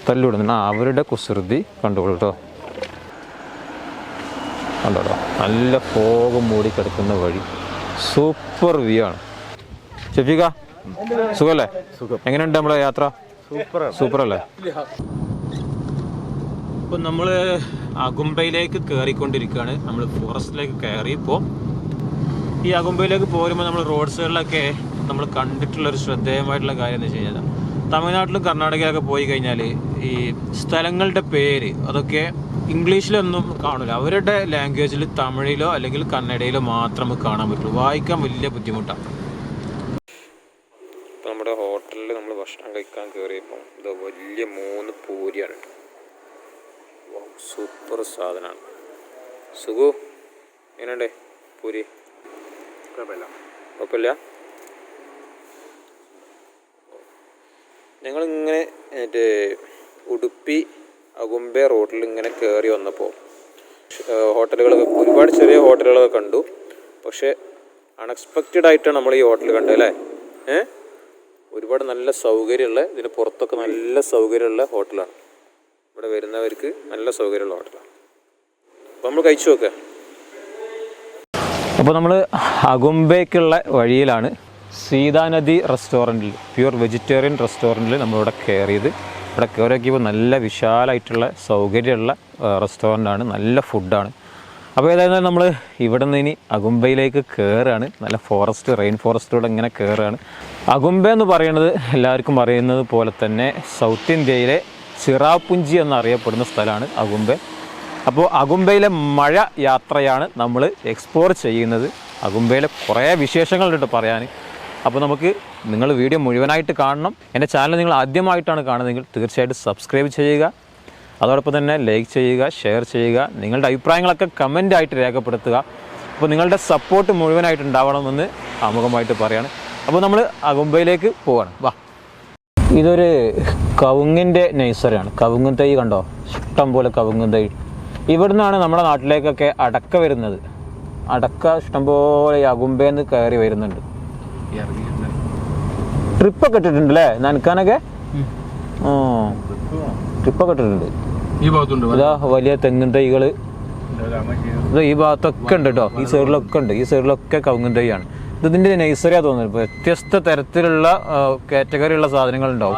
തല്ലുവിടുന്നുണ്ട്. അവരുടെ കുസൃതി കണ്ടോളൂ കേട്ടോ. കണ്ടോ, നല്ല ഫോഗ് മൂടി കിടക്കുന്ന വഴി. സൂപ്പർ വ്യൂ ആണ്. ഷെഫീഖ സുഖല്ലേ? എങ്ങനെയുണ്ട് നമ്മളെ യാത്ര? സൂപ്പർ അല്ലേ? ഇപ്പം നമ്മൾ അഗുംബയിലേക്ക് കയറിക്കൊണ്ടിരിക്കുകയാണ്. നമ്മൾ ഫോറസ്റ്റിലേക്ക് കയറി. ഇപ്പോൾ ഈ അഗുംബയിലേക്ക് പോരുമ്പോൾ നമ്മൾ റോഡ് സൈഡിലൊക്കെ നമ്മൾ കണ്ടിട്ടുള്ളൊരു ശ്രദ്ധേയമായിട്ടുള്ള കാര്യം എന്ന് വെച്ച് കഴിഞ്ഞാൽ, തമിഴ്നാട്ടിലും കർണാടകയിലൊക്കെ പോയി കഴിഞ്ഞാൽ ഈ സ്ഥലങ്ങളുടെ പേര് അതൊക്കെ ഇംഗ്ലീഷിലൊന്നും കാണില്ല. അവരുടെ ലാംഗ്വേജിൽ തമിഴിലോ അല്ലെങ്കിൽ കന്നഡയിലോ മാത്രം നമുക്ക് കാണാൻ പറ്റുള്ളൂ. വായിക്കാൻ വലിയ ബുദ്ധിമുട്ടാണ്. ഇപ്പം നമ്മുടെ ഹോട്ടലിൽ നമ്മൾ ഭക്ഷണം കഴിക്കാൻ കയറിയപ്പോൾ ഇത് വലിയ 3 പൂരിയാണ്. സൂപ്പർ സാധനമാണ്. സുഖു എങ്ങനെയുണ്ട് പൂരി? കുഴപ്പമില്ല. ഞങ്ങളിങ്ങനെ ഉടുപ്പി അഗുംബെ റോഡിൽ ഇങ്ങനെ കയറി വന്നപ്പോൾ ഹോട്ടലുകളൊക്കെ ഒരുപാട് ചെറിയ ഹോട്ടലുകളൊക്കെ കണ്ടു. പക്ഷേ അൺഎക്സ്പെക്റ്റഡ് ആയിട്ടാണ് നമ്മൾ ഈ ഹോട്ടൽ കണ്ടത് അല്ലേ? ഒരുപാട് നല്ല സൗകര്യമുള്ള, ഇതിന് പുറത്തൊക്കെ നല്ല സൗകര്യമുള്ള ഹോട്ടലാണ്. ഇവിടെ വരുന്നവർക്ക് നല്ല സൗകര്യമുള്ള ഹോട്ടലാണ്. അപ്പോൾ നമ്മൾ കഴിച്ചു നോക്കുക. അപ്പോൾ നമ്മൾ അഗുംബേക്കുള്ള വഴിയിലാണ്. സീതാനദി റെസ്റ്റോറൻറ്റിൽ, പ്യുവർ വെജിറ്റേറിയൻ റെസ്റ്റോറൻറ്റിൽ നമ്മളിവിടെ കയറിയത്. ഇവിടെ കയറിയൊക്കെയപ്പോൾ നല്ല വിശാലമായിട്ടുള്ള സൗകര്യമുള്ള റെസ്റ്റോറൻ്റാണ്. നല്ല ഫുഡാണ്. അപ്പോൾ ഏതായാലും നമ്മൾ ഇവിടെ നിന്ന് ഇനി അഗുംബയിലേക്ക് കയറുകയാണ്. നല്ല ഫോറസ്റ്റ്, റെയിൻ ഫോറസ്റ്റിലൂടെ ഇങ്ങനെ കയറുകയാണ്. അഗുംബെ എന്ന് പറയുന്നത് എല്ലാവർക്കും അറിയുന്നത് പോലെ തന്നെ സൗത്ത് ഇന്ത്യയിലെ ചിറാപുഞ്ചി എന്നറിയപ്പെടുന്ന സ്ഥലമാണ് അഗുംബെ. അപ്പോൾ അഗുംബയിലെ മഴ യാത്രയാണ് നമ്മൾ എക്സ്പ്ലോർ ചെയ്യുന്നത്. അഗുംബയിലെ കുറേ വിശേഷങ്ങളുണ്ട് പറയാൻ. അപ്പോൾ നമുക്ക് നിങ്ങൾ വീഡിയോ മുഴുവനായിട്ട് കാണണം. എൻ്റെ ചാനൽ നിങ്ങൾ ആദ്യമായിട്ടാണ് കാണുന്നതെങ്കിൽ തീർച്ചയായിട്ടും സബ്സ്ക്രൈബ് ചെയ്യുക. അതോടൊപ്പം തന്നെ ലൈക്ക് ചെയ്യുക, ഷെയർ ചെയ്യുക. നിങ്ങളുടെ അഭിപ്രായങ്ങളൊക്കെ കമൻ്റായിട്ട് രേഖപ്പെടുത്തുക. അപ്പോൾ നിങ്ങളുടെ സപ്പോർട്ട് മുഴുവനായിട്ട് ഉണ്ടാവണമെന്ന് ആമുഖമായിട്ട് പറയാണ്. അപ്പോൾ നമ്മൾ അഗുംബയിലേക്ക് പോവാണ്. വാ. ഇതൊരു കവുങ്ങിൻ്റെ നഴ്സറിയാണ്. കവുങ്ങ് തൈ കണ്ടോ, ഇഷ്ടം പോലെ കവുങ്ങ് തൈ. ഇവിടുന്നാണ് നമ്മുടെ നാട്ടിലേക്കൊക്കെ അടക്ക വരുന്നത്. അടക്ക ഇഷ്ടംപോലെ ഈ അഗുംബേന്ന് കയറി വരുന്നുണ്ട്. ട്രിപ്പൊക്കെ ഇട്ടിട്ടുണ്ട് അല്ലേ നനക്കാനൊക്കെ? ട്രിപ്പൊക്കെ ഇട്ടിട്ടുണ്ട്. ഇതാ വലിയ തെങ്ങിൻ തൈകൾ ഈ ഭാഗത്തൊക്കെ ഉണ്ട് കേട്ടോ. ഈ സൈഡിലൊക്കെ ഉണ്ട്. ഈ സൈഡിലൊക്കെ കവുങ്ങൻ തൈയാണ്. ഇതിൻ്റെ നഴ്സറിയാ തോന്നുന്നത്. ഇപ്പോൾ വ്യത്യസ്ത തരത്തിലുള്ള കാറ്റഗറിയുള്ള സാധനങ്ങളുണ്ടാവും.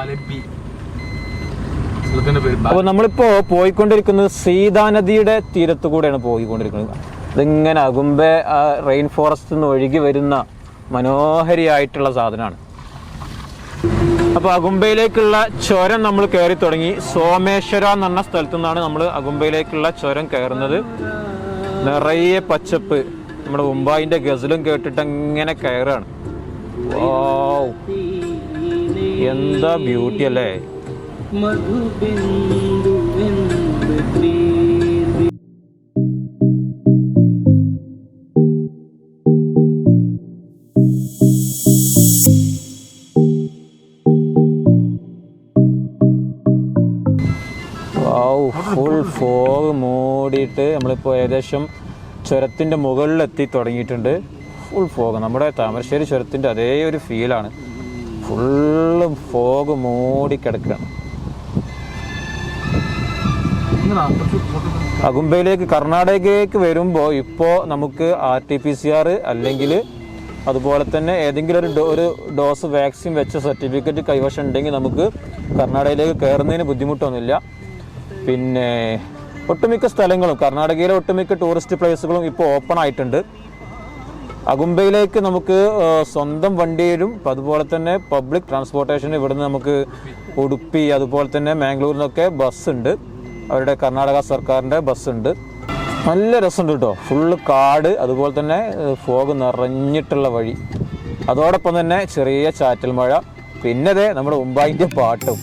അപ്പോൾ നമ്മളിപ്പോൾ പോയിക്കൊണ്ടിരിക്കുന്നത് സീതാനദിയുടെ തീരത്തു കൂടെയാണ് പോയിക്കൊണ്ടിരിക്കുന്നത്. ഇതിങ്ങനെ അഗുംബെ റെയിൻ ഫോറസ്റ്റിൽ നിന്ന് ഒഴുകി വരുന്ന മനോഹരിയായിട്ടുള്ള സാധനമാണ്. അപ്പോൾ അഗുംബയിലേക്കുള്ള ചുരം നമ്മൾ കയറി തുടങ്ങി. സോമേശ്വര എന്ന് പറഞ്ഞ സ്ഥലത്തു നിന്നാണ് നമ്മൾ അഗുംബയിലേക്കുള്ള ചുരം കയറുന്നത്. നിറയെ പച്ചപ്പ്. നമ്മുടെ മുംബൈൻ്റെ ഗസലും കേട്ടിട്ട് അങ്ങനെ കയറാണ്. വാവ്, എന്താ ബ്യൂട്ടി അല്ലേ? ഫുൾ ഫോഗ് മൂടിയിട്ട് നമ്മളിപ്പോൾ ഏകദേശം ചുരത്തിൻ്റെ മുകളിലെത്തി തുടങ്ങിയിട്ടുണ്ട്. ഫുൾ ഫോഗ്, നമ്മുടെ താമരശ്ശേരി ചുരത്തിൻ്റെ അതേ ഒരു ഫീലാണ്. Full fog മൂടിക്കിടക്കുകയാണ്. അഗുംബയിലേക്ക് കർണാടകയിലേക്ക് വരുമ്പോൾ ഇപ്പോൾ നമുക്ക് RT-PCR അല്ലെങ്കിൽ അതുപോലെ തന്നെ ഏതെങ്കിലും ഒരു ഡോസ് വാക്സിൻ വെച്ച സർട്ടിഫിക്കറ്റ് കൈവശം ഉണ്ടെങ്കിൽ നമുക്ക് കർണാടകയിലേക്ക് കയറുന്നതിന് ബുദ്ധിമുട്ടൊന്നുമില്ല. പിന്നെ ഒട്ടുമിക്ക സ്ഥലങ്ങളും, കർണാടകയിലെ ഒട്ടുമിക്ക ടൂറിസ്റ്റ് പ്ലേസുകളും ഇപ്പോൾ ഓപ്പൺ ആയിട്ടുണ്ട്. അഗുംബയിലേക്ക് നമുക്ക് സ്വന്തം വണ്ടിയിലും അതുപോലെ തന്നെ പബ്ലിക് ട്രാൻസ്പോർട്ടേഷനും ഇവിടുന്ന് നമുക്ക് ഉടുപ്പി അതുപോലെ തന്നെ മാംഗ്ലൂരിൽ നിന്നൊക്കെ ബസ്സുണ്ട്. അവരുടെ കർണാടക സർക്കാരിൻ്റെ ബസ്സുണ്ട്. നല്ല രസമുണ്ട് കേട്ടോ. ഫുള്ള് കാട്, അതുപോലെ തന്നെ ഫോഗ് നിറഞ്ഞിട്ടുള്ള വഴി, അതോടൊപ്പം തന്നെ ചെറിയ ചാറ്റൽ മഴ, പിന്നെ നമ്മുടെ മുംബൈൻ്റെ പാട്ടും.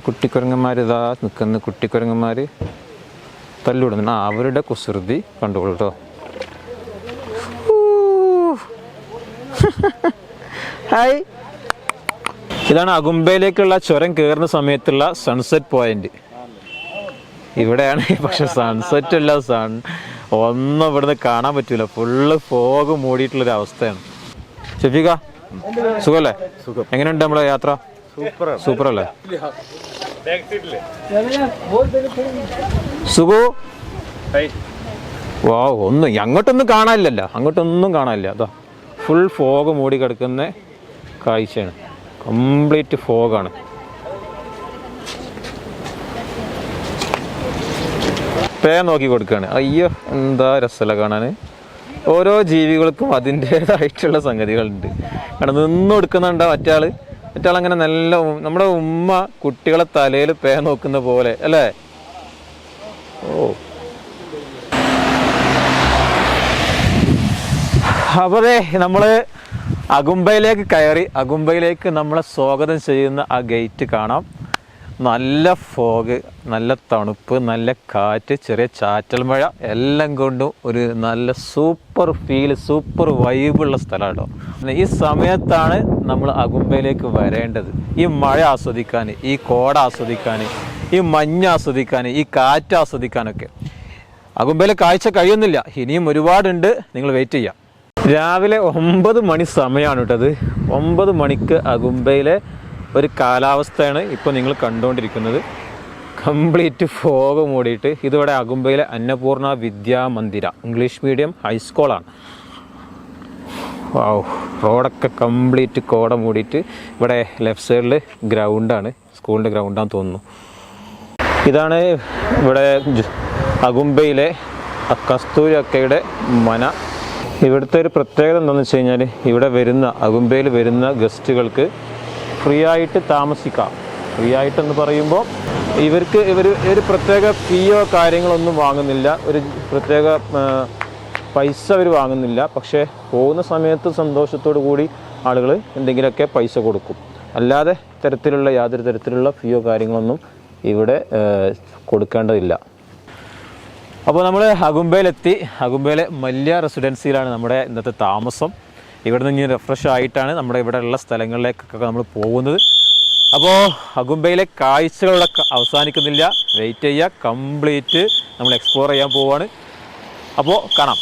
കുട്ടിക്കുരങ്ങന്മാർ ഇതാ നിൽക്കുന്ന കുട്ടിക്കുരങ്ങന്മാർ. തല്ലുവിടുന്നുണ്ട്. അവരുടെ കുസൃതി കണ്ടുകൊള്ളു കേട്ടോ. ഹായ്, ഇതാണ് അഗുംബയിലേക്കുള്ള ചുരം കയറുന്ന സമയത്തുള്ള സൺസെറ്റ് പോയിന്റ്. ഇവിടെയാണ്. പക്ഷെ സൺസെറ്റ് അല്ല, ഒന്നും ഇവിടുന്ന് കാണാൻ പറ്റൂല. ഫുള്ള് ഫോഗ് മൂടിയിട്ടുള്ളൊരു അവസ്ഥയാണ്. ഷെഫീഖ, സുഖല്ലേ? എങ്ങനെയുണ്ട് നമ്മുടെ യാത്ര? സൂപ്പർ അല്ലേ? സുഖു, വാ, അങ്ങോട്ടൊന്നും കാണാനില്ലല്ലോ. അങ്ങോട്ടൊന്നും കാണാനില്ല. അതാ ഫുൾ ഫോഗ് മൂടി കിടക്കുന്ന കാഴ്ചയാണ്. കംപ്ലീറ്റ് ഫോഗാണ്. പേ നോക്കി കൊടുക്കുകയാണ്. അയ്യോ, എന്താ രസമല്ല കാണാൻ. ഓരോ ജീവികൾക്കും അതിൻ്റേതായിട്ടുള്ള സംഗതികളുണ്ട്. കാരണം നിന്ന് കൊടുക്കുന്നുണ്ടോ മറ്റാളങ്ങനെ നല്ല നമ്മുടെ ഉമ്മ കുട്ടികളെ തലയിൽ പേ നോക്കുന്ന പോലെ അല്ലേ? ഓ, അപ്പോൾ അതെ, നമ്മൾ അഗുംബയിലേക്ക് കയറി. അഗുംബയിലേക്ക് നമ്മളെ സ്വാഗതം ചെയ്യുന്ന ആ ഗേറ്റ് കാണാം. നല്ല ഫോഗ്, നല്ല തണുപ്പ്, നല്ല കാറ്റ്, ചെറിയ ചാറ്റൽ മഴ, എല്ലാം കൊണ്ടും ഒരു നല്ല സൂപ്പർ ഫീൽ, സൂപ്പർ വൈബുള്ള സ്ഥലമാണ് കേട്ടോ. ഈ സമയത്താണ് നമ്മൾ അഗുംബയിലേക്ക് വരേണ്ടത്. ഈ മഴ ആസ്വദിക്കാൻ, ഈ കോട ആസ്വദിക്കാൻ, ഈ മഞ്ഞ് ആസ്വദിക്കാൻ, ഈ കാറ്റ് ആസ്വദിക്കാനൊക്കെ. അഗുംബയിലെ കാഴ്ച കഴിയുന്നില്ല, ഇനിയും ഒരുപാടുണ്ട്. നിങ്ങൾ വെയിറ്റ് ചെയ്യാം. രാവിലെ 9 മണി സമയമാണ് കേട്ടത്. 9 മണിക്ക് അഗുംബയിലെ ഒരു കാലാവസ്ഥയാണ് ഇപ്പോൾ നിങ്ങൾ കണ്ടുകൊണ്ടിരിക്കുന്നത്. കംപ്ലീറ്റ് ഫോഗ് മൂടിയിട്ട്. ഇതിവിടെ അഗുംബയിലെ അന്നപൂർണ വിദ്യാമന്ദിര ഇംഗ്ലീഷ് മീഡിയം ഹൈസ്കൂളാണ്. റോഡൊക്കെ കംപ്ലീറ്റ് കോട മൂടിയിട്ട്. ഇവിടെ ലെഫ്റ്റ് സൈഡിൽ ഗ്രൗണ്ടാണ്, സ്കൂളിൻ്റെ ഗ്രൗണ്ടാന്ന് തോന്നുന്നു. ഇതാണ് ഇവിടെ അഗുംബയിലെ കസ്തൂരി അക്കയുടെ മന. ഇവിടുത്തെ ഒരു പ്രത്യേകത എന്താണെന്ന് വെച്ച് കഴിഞ്ഞാൽ, ഇവിടെ വരുന്ന അഗുംബയിൽ വരുന്ന ഗസ്റ്റുകൾക്ക് ഫ്രീ ആയിട്ട് താമസിക്കാം. ഫ്രീ ആയിട്ടെന്ന് പറയുമ്പോൾ ഇവർ ഒരു പ്രത്യേക ഫീയോ കാര്യങ്ങളൊന്നും വാങ്ങുന്നില്ല, ഒരു പ്രത്യേക പൈസ അവർ വാങ്ങുന്നില്ല. പക്ഷേ പോകുന്ന സമയത്ത് സന്തോഷത്തോടു കൂടി ആളുകൾ എന്തെങ്കിലുമൊക്കെ പൈസ കൊടുക്കും. അല്ലാതെ യാതൊരു തരത്തിലുള്ള ഫീയോ കാര്യങ്ങളൊന്നും ഇവിടെ കൊടുക്കേണ്ടതില്ല. അപ്പോൾ നമ്മൾ അഗുംബയിലെത്തി. അഗുംബയിലെ മല്യ റെസിഡൻസിയിലാണ് നമ്മുടെ ഇന്നത്തെ താമസം. ഇവിടെ നിന്ന് റിഫ്രഷ് ആയിട്ടാണ് നമ്മുടെ ഇവിടെ ഉള്ള സ്ഥലങ്ങളിലേക്കൊക്കെ നമ്മൾ പോകുന്നത്. അപ്പോൾ അഗുംബയിലെ കാഴ്ചകളുടെ അവസാനിക്കുന്നില്ല. വെയിറ്റ് ചെയ്യുക, കംപ്ലീറ്റ് നമ്മൾ എക്സ്പ്ലോർ ചെയ്യാൻ പോവുകയാണ്. അപ്പോൾ കാണാം.